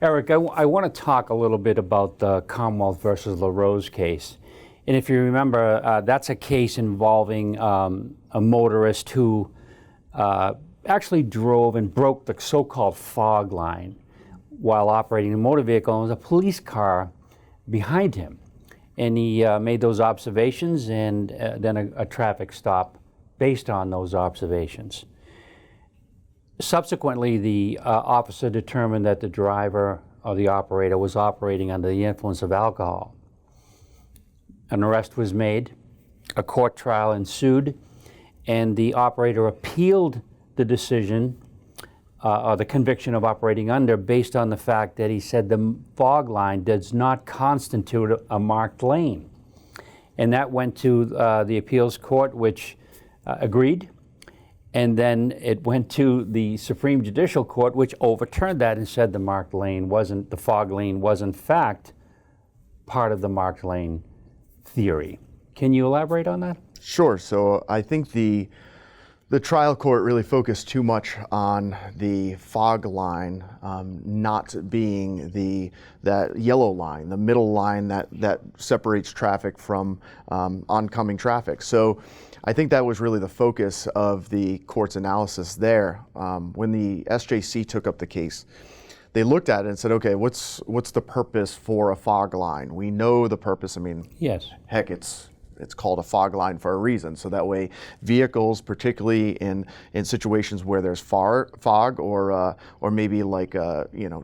Eric, I want to talk a little bit about the Commonwealth versus Larose case. And if you remember, that's a case involving a motorist who actually drove and broke the so-called fog line while operating a motor vehicle, and there was a police car behind him. And he made those observations and then a traffic stop based on those observations. Subsequently, the officer determined that the driver or the operator was operating under the influence of alcohol. An arrest was made, a court trial ensued, and the operator appealed the decision or the conviction of operating under based on the fact that he said the fog line does not constitute a marked lane. And that went to the appeals court, which agreed. And then it went to the Supreme Judicial Court, which overturned that and said the fog lane was in fact part of the marked lane theory. Can you elaborate on that? Sure. So I think the trial court really focused too much on the fog line not being that yellow line, the middle line that separates traffic from oncoming traffic. So I think that was really the focus of the court's analysis there. When the SJC took up the case, they looked at it and said, okay, what's the purpose for a fog line? We know the purpose. I mean, yes. Heck, it's called a fog line for a reason. So that way vehicles, particularly in situations where there's fog or maybe like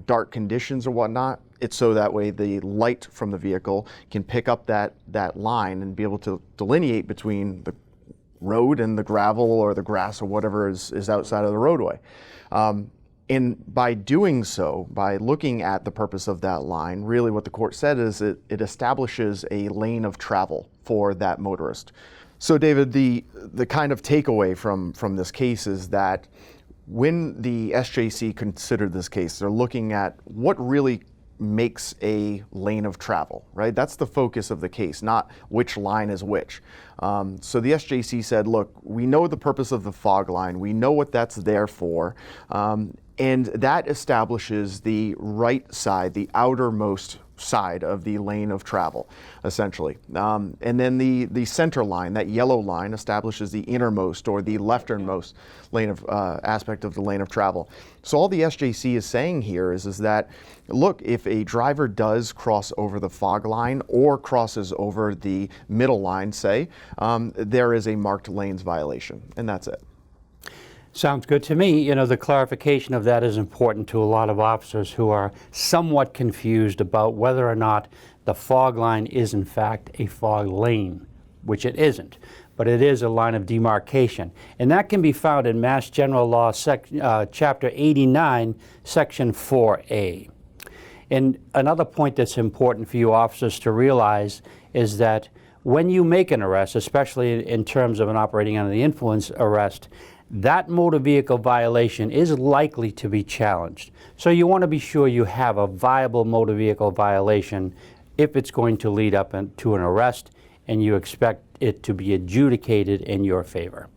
dark conditions or whatnot, it's so that way the light from the vehicle can pick up that line and be able to delineate between the road and the gravel or the grass or whatever is outside of the roadway. And by doing so, by looking at the purpose of that line, really what the court said is it establishes a lane of travel for that motorist. So David, the kind of takeaway from this case is that when the SJC considered this case, they're looking at what really makes a lane of travel, right? That's the focus of the case, not which line is which. So the SJC said, look, we know the purpose of the fog line. We know what that's there for. And that establishes the right side, the outermost side of the lane of travel, essentially. And then the center line, that yellow line, establishes the innermost or the lefternmost lane of aspect of the lane of travel. So all the SJC is saying here is that, look, if a driver does cross over the fog line or crosses over the middle line, say, there is a marked lanes violation, and that's it. Sounds good to me. The clarification of that is important to a lot of officers who are somewhat confused about whether or not the fog line is in fact a fog lane, which it isn't, but it is a line of demarcation. And that can be found in Mass General Law, Chapter 89, Section 4A. And another point that's important for you officers to realize is that when you make an arrest, especially in terms of an operating under the influence arrest, that motor vehicle violation is likely to be challenged. So you want to be sure you have a viable motor vehicle violation if it's going to lead up to an arrest and you expect it to be adjudicated in your favor.